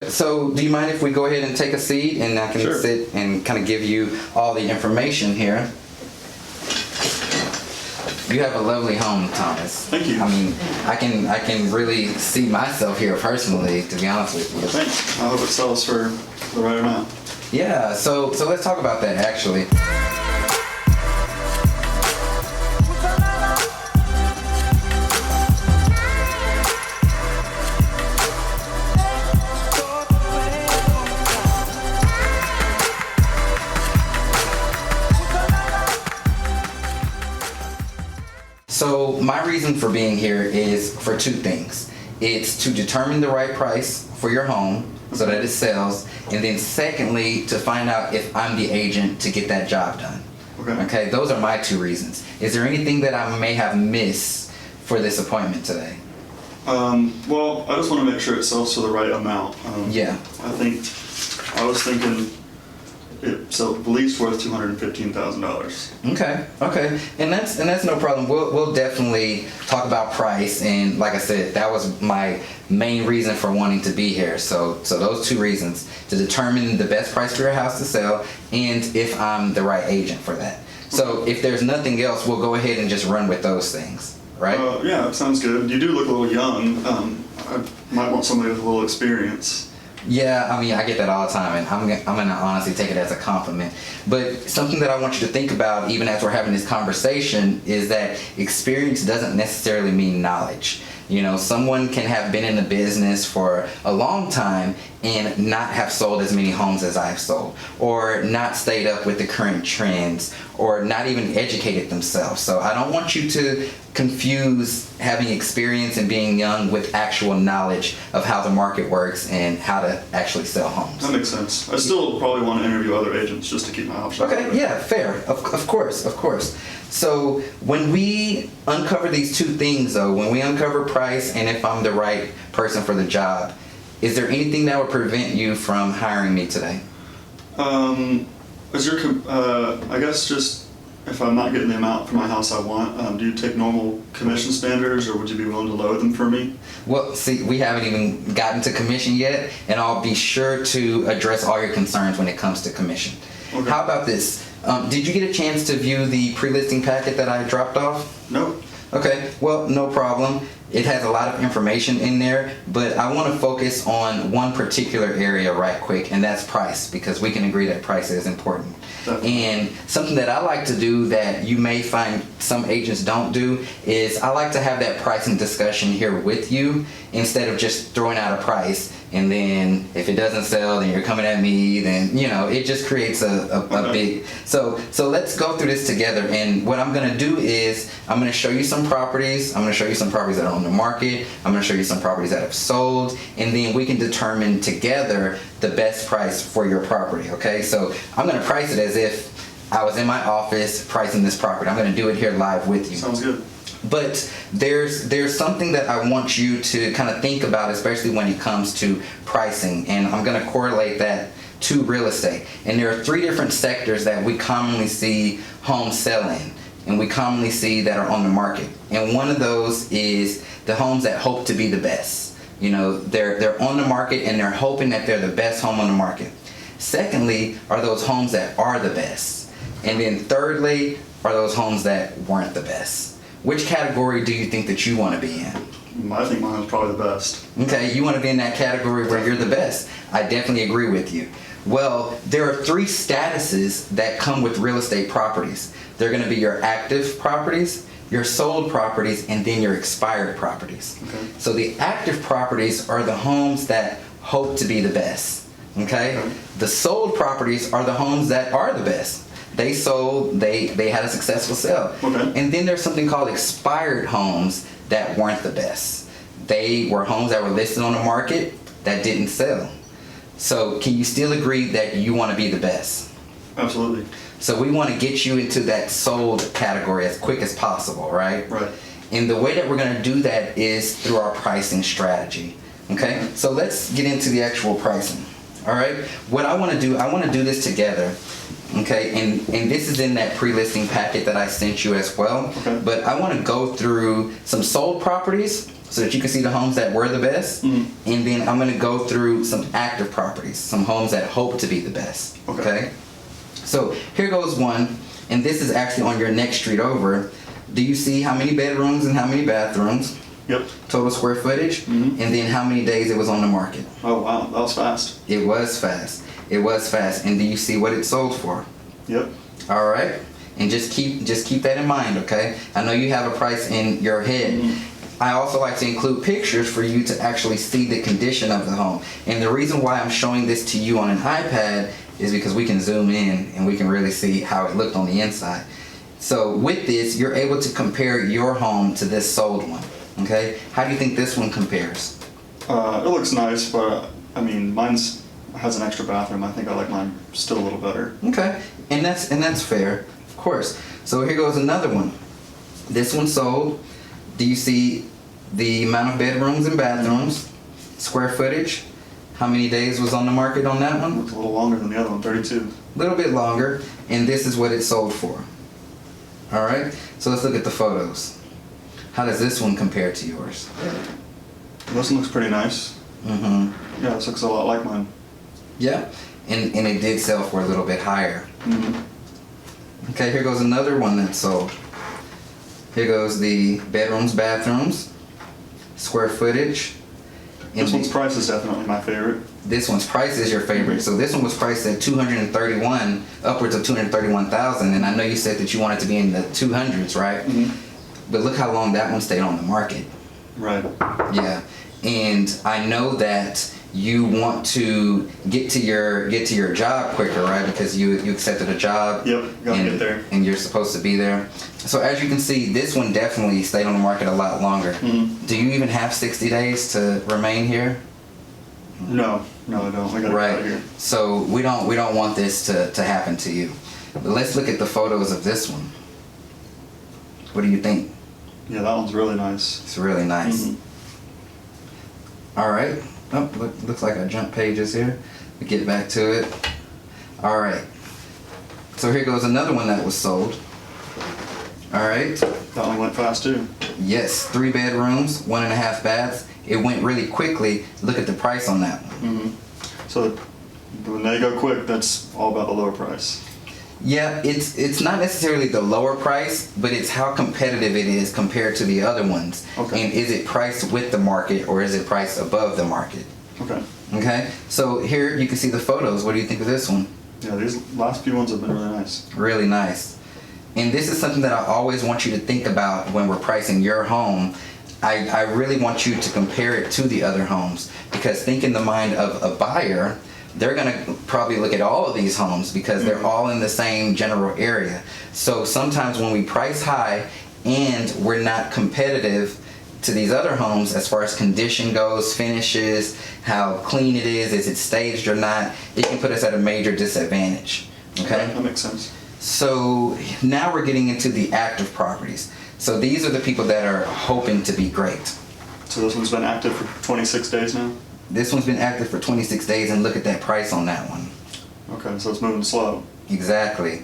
So do you mind if we go ahead and take a seat and I can Sure. sit and kind of give you all the information here? You have a lovely home, Thomas. Thank you. I mean, I can really see myself here personally, to be honest with you. Thanks. I hope it sells for the right amount. Yeah, so let's talk about that actually. So my reason for being here is for two things. It's to determine the right price for your home so that it sells, and then secondly, to find out if I'm the agent to get that job done. Okay, those are my two reasons. Is there anything that I may have missed for this appointment today? Well, I just want to make sure it sells for the right amount. Yeah. I was thinking it's at least worth $215,000. Okay, and that's no problem. We'll definitely talk about price, and like I said, that was my main reason for wanting to be here. So those two reasons, to determine the best price for your house to sell, and if I'm the right agent for that. So if there's nothing else, we'll go ahead and just run with those things, right? Yeah, that sounds good. You do look a little young. I might want somebody with a little experience. Yeah, I mean, I get that all the time, and I'm gonna honestly take it as a compliment. But something that I want you to think about, even as we're having this conversation, is that experience doesn't necessarily mean knowledge. You know, someone can have been in the business for a long time and not have sold as many homes as I've sold, or not stayed up with the current trends, or not even educated themselves. So I don't want you to confuse having experience and being young with actual knowledge of how the market works and how to actually sell homes. That makes sense. I still probably want to interview other agents just to keep my options open. Okay, yeah, fair. Of course. So when we uncover these two things, though, when we uncover price and if I'm the right person for the job, is there anything that would prevent you from hiring me today? I guess just if I'm not getting the amount for my house I want, do you take normal commission standards, or would you be willing to lower them for me? Well, see, we haven't even gotten to commission yet, and I'll be sure to address all your concerns when it comes to commission. Okay. How about this? Did you get a chance to view the pre-listing packet that I dropped off? Nope. Okay, well, no problem. It has a lot of information in there, but I want to focus on one particular area right quick, and that's price, because we can agree that price is important. Definitely. And something that I like to do that you may find some agents don't do is I like to have that pricing discussion here with you instead of just throwing out a price, and then if it doesn't sell, then you're coming at me, then, you know, it just creates a big... So let's go through this together, and what I'm going to do is I'm going to show you some properties. I'm going to show you some properties that are on the market. I'm going to show you some properties that have sold, and then we can determine together the best price for your property, okay? So I'm going to price it as if I was in my office pricing this property. I'm going to do it here live with you. Sounds good. But there's something that I want you to kind of think about, especially when it comes to pricing, and I'm going to correlate that to real estate. And there are three different sectors that we commonly see homes sell in, and we commonly see that are on the market. And one of those is the homes that hope to be the best. You know, they're on the market and they're hoping that they're the best home on the market. Secondly, are those homes that are the best. And then thirdly, are those homes that weren't the best. Which category do you think that you want to be in? I think mine is probably the best. Okay, you want to be in that category where you're the best. I definitely agree with you. Well, there are three statuses that come with real estate properties. They're going to be your active properties, your sold properties, and then your expired properties. Okay. So the active properties are the homes that hope to be the best. Okay? The sold properties are the homes that are the best. They sold, they had a successful sale. Okay. And then there's something called expired homes that weren't the best. They were homes that were listed on the market that didn't sell. So can you still agree that you want to be the best? Absolutely. So we want to get you into that sold category as quick as possible, right? Right. And the way that we're going to do that is through our pricing strategy. Okay? So let's get into the actual pricing. All right? What I want to do this together. Okay, and this is in that pre-listing packet that I sent you as well. Okay. But I want to go through some sold properties so that you can see the homes that were the best. And then I'm going to go through some active properties, some homes that hope to be the best. Okay? So here goes one, and this is actually on your next street over. Do you see how many bedrooms and how many bathrooms? Yep. Total square footage, and then how many days it was on the market. Oh wow, that was fast. It was fast. It was fast. And do you see what it sold for? Yep. All right. And just keep that in mind, okay? I know you have a price in your head. I also like to include pictures for you to actually see the condition of the home. And the reason why I'm showing this to you on an iPad is because we can zoom in and we can really see how it looked on the inside. So with this, you're able to compare your home to this sold one. Okay, how do you think this one compares? It looks nice, but I mean, mine's has an extra bathroom. I think I like mine still a little better. Okay, and that's fair, of course. So here goes another one. This one sold. Do you see the amount of bedrooms and bathrooms, square footage? How many days was on the market on that one? Looks a little longer than the other one, 32. A little bit longer, and this is what it sold for. All right, so let's look at the photos. How does this one compare to yours? This one looks pretty nice. Yeah, this looks a lot like mine. Yeah, and it did sell for a little bit higher. Okay, here goes another one that sold. Here goes the bedrooms, bathrooms, square footage. This one's price is definitely my favorite. This one's price is your favorite. So this one was priced at $231, upwards of $231,000, and I know you said that you wanted to be in the 200s, right? But look how long that one stayed on the market. Right. Yeah, and I know that you want to get to your job quicker, right? Because you accepted a job. Yep, gotta get there. And you're supposed to be there. So as you can see, this one definitely stayed on the market a lot longer. Do you even have 60 days to remain here? No, I don't. I gotta get out of here. So we don't want this to happen to you. But let's look at the photos of this one. What do you think? Yeah, that one's really nice. It's really nice. All right. Oh, looks like I jumped pages here. We get back to it. All right. So here goes another one that was sold. All right. That one went fast too. Yes, 3 bedrooms, 1.5 baths. It went really quickly. Look at the price on that one. So when they go quick, that's all about the lower price. Yeah, it's not necessarily the lower price, but it's how competitive it is compared to the other ones. Okay. And is it priced with the market or is it priced above the market? Okay. Okay, so here you can see the photos. What do you think of this one? Yeah, these last few ones have been really nice. Really nice. And this is something that I always want you to think about when we're pricing your home. I really want you to compare it to the other homes, because think in the mind of a buyer, they're going to probably look at all of these homes because they're all in the same general area. So sometimes when we price high and we're not competitive to these other homes as far as condition goes, finishes, how clean it is it staged or not, it can put us at a major disadvantage. Okay? That makes sense. So now we're getting into the active properties. So these are the people that are hoping to be great. So this one's been active for 26 days now? This one's been active for 26 days, and look at that price on that one. Okay, so it's moving slow. Exactly.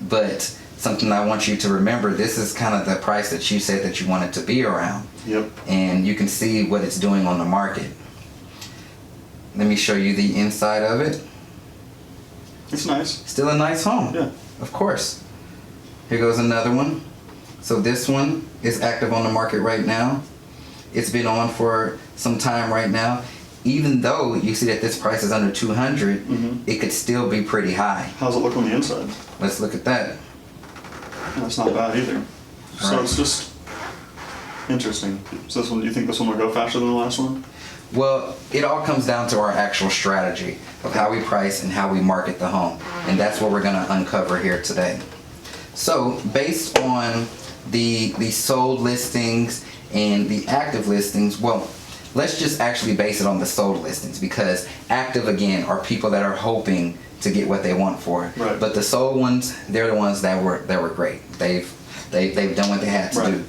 But something I want you to remember, this is kind of the price that you said that you wanted to be around. Yep. And you can see what it's doing on the market. Let me show you the inside of it. It's nice. Still a nice home. Yeah. Of course. Here goes another one. So this one is active on the market right now. It's been on for some time right now. Even though you see that this price is under 200, it could still be pretty high. How's it look on the inside? Let's look at that. That's not bad either. So Right. it's just interesting. So this one, do you think this one will go faster than the last one? Well, it all comes down to our actual strategy of how we price and how we market the home. And that's what we're going to uncover here today. So based on the sold listings and the active listings, well, let's just actually base it on the sold listings, because active, again, are people that are hoping to get what they want for it. Right. But the sold ones, they're the ones that were great. They've done what they had to do.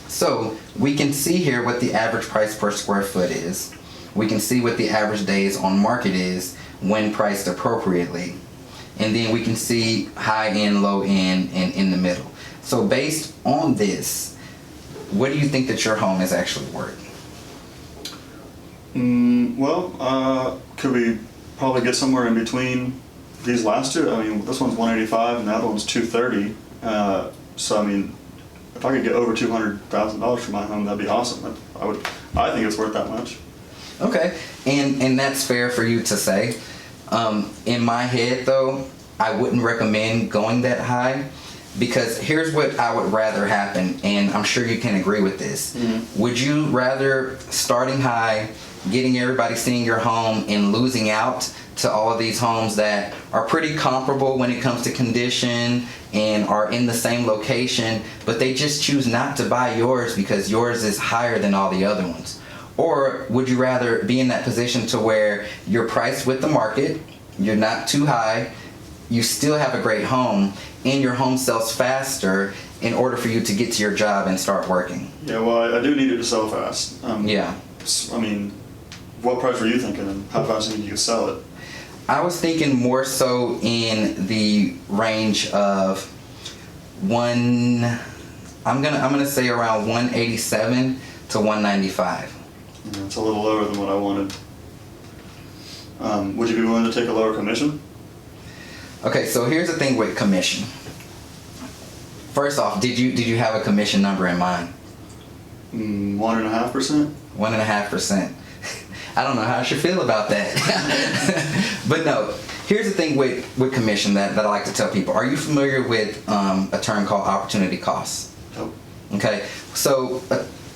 So we can see here what the average price per square foot is. We can see what the average days on market is when priced appropriately. And then we can see high end, low end, and in the middle. So based on this, what do you think that your home is actually worth? Could we probably get somewhere in between these last two? I mean, this one's 185 and the other one's 230. So I mean, if I could get over $200,000 for my home, that'd be awesome. I think it's worth that much. Okay, and that's fair for you to say. In my head, though, I wouldn't recommend going that high, because here's what I would rather happen, and I'm sure you can agree with this. Mm-hmm. Would you rather starting high, getting everybody seeing your home, and losing out to all of these homes that are pretty comparable when it comes to condition and are in the same location, but they just choose not to buy yours because yours is higher than all the other ones? Or would you rather be in that position to where you're priced with the market, you're not too high, you still have a great home, and your home sells faster in order for you to get to your job and start working? Yeah, well, I do need it to sell fast. Yeah. I mean, what price were you thinking, and how fast do you think you could sell it? I was thinking more so in the range of I'm gonna say around 187 to 195. Yeah, it's a little lower than what I wanted. Would you be willing to take a lower commission? Okay, so here's the thing with commission. First off, did you have a commission number in mind? 1.5%. 1.5%. I don't know how I should feel about that. But no, here's the thing with commission that I like to tell people. Are you familiar with a term called opportunity costs? Nope. Okay, so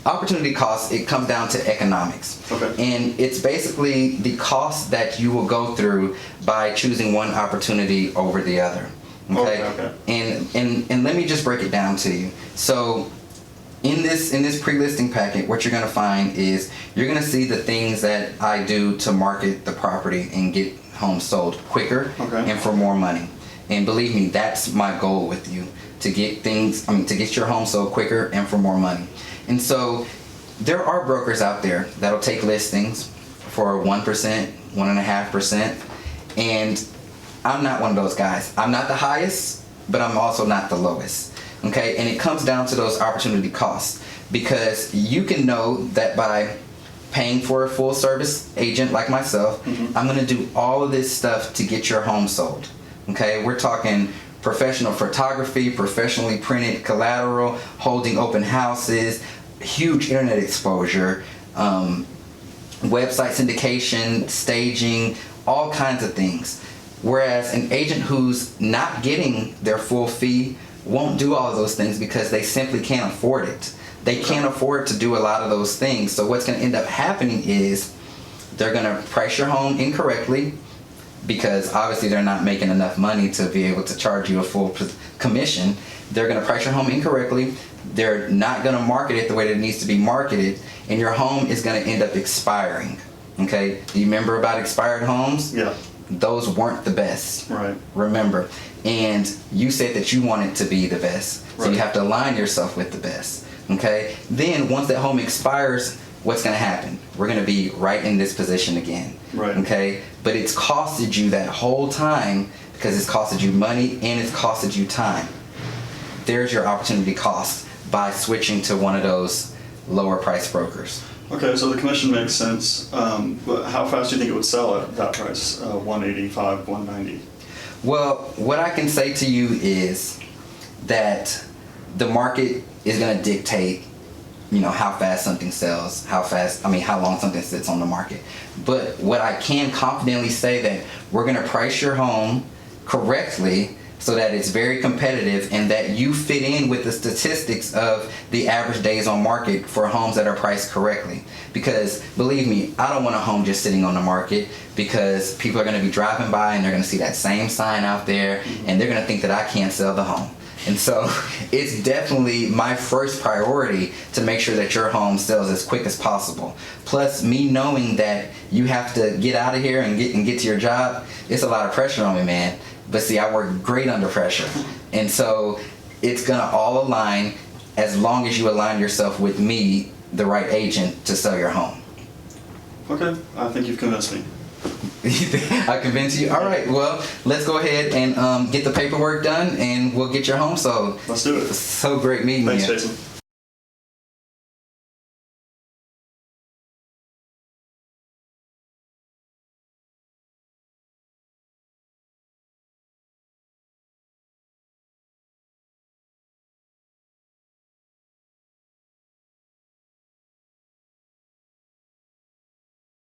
opportunity costs, it comes down to economics. Okay. And it's basically the cost that you will go through by choosing one opportunity over the other. Okay. And let me just break it down to you. So in this pre-listing packet, what you're going to find is you're going to see the things that I do to market the property and get homes sold quicker and for more money. And believe me, that's my goal with you, to get your home sold quicker and for more money. And so there are brokers out there that'll take listings for 1%, 1.5%, and I'm not one of those guys. I'm not the highest, but I'm also not the lowest. Okay, and it comes down to those opportunity costs, because you can know that by paying for a full service agent like myself, I'm going to do all of this stuff to get your home sold. Okay, we're talking professional photography, professionally printed collateral, holding open houses, huge internet exposure, website syndication, staging, all kinds of things. Whereas an agent who's not getting their full fee won't do all of those things because they simply can't afford it. They can't afford to do a lot of those things. So what's going to end up happening is they're going to price your home incorrectly, because obviously they're not making enough money to be able to charge you a full commission. They're going to price your home incorrectly. They're not going to market it the way that it needs to be marketed, and your home is going to end up expiring. Okay? Do you remember about expired homes? Yeah. Those weren't the best. Right. Remember. And you said that you want it to be the best. So Right. you have to align yourself with the best. Okay? Then once that home expires, what's going to happen? We're going to be right in this position again. Right. Okay? But it's costed you that whole time, because it's costed you money and it's costed you time. There's your opportunity cost by switching to one of those lower price brokers. Okay, so the commission makes sense. But how fast do you think it would sell at that price? 185, 190? Well, what I can say to you is that the market is going to dictate, how fast something sells, how long something sits on the market. But what I can confidently say that we're going to price your home correctly so that it's very competitive and that you fit in with the statistics of the average days on market for homes that are priced correctly. Because believe me, I don't want a home just sitting on the market, because people are going to be driving by and they're going to see that same sign out there and they're going to think that I can't sell the home. And so it's definitely my first priority to make sure that your home sells as quick as possible. Plus, me knowing that you have to get out of here and get to your job, it's a lot of pressure on me, man. But see, I work great under pressure. And so it's going to all align as long as you align yourself with me, the right agent, to sell your home. Okay, I think you've convinced me. I convinced you? All right, well, let's go ahead and get the paperwork done, and we'll get your home sold. Let's do it. So great meeting you. Thanks, Jason.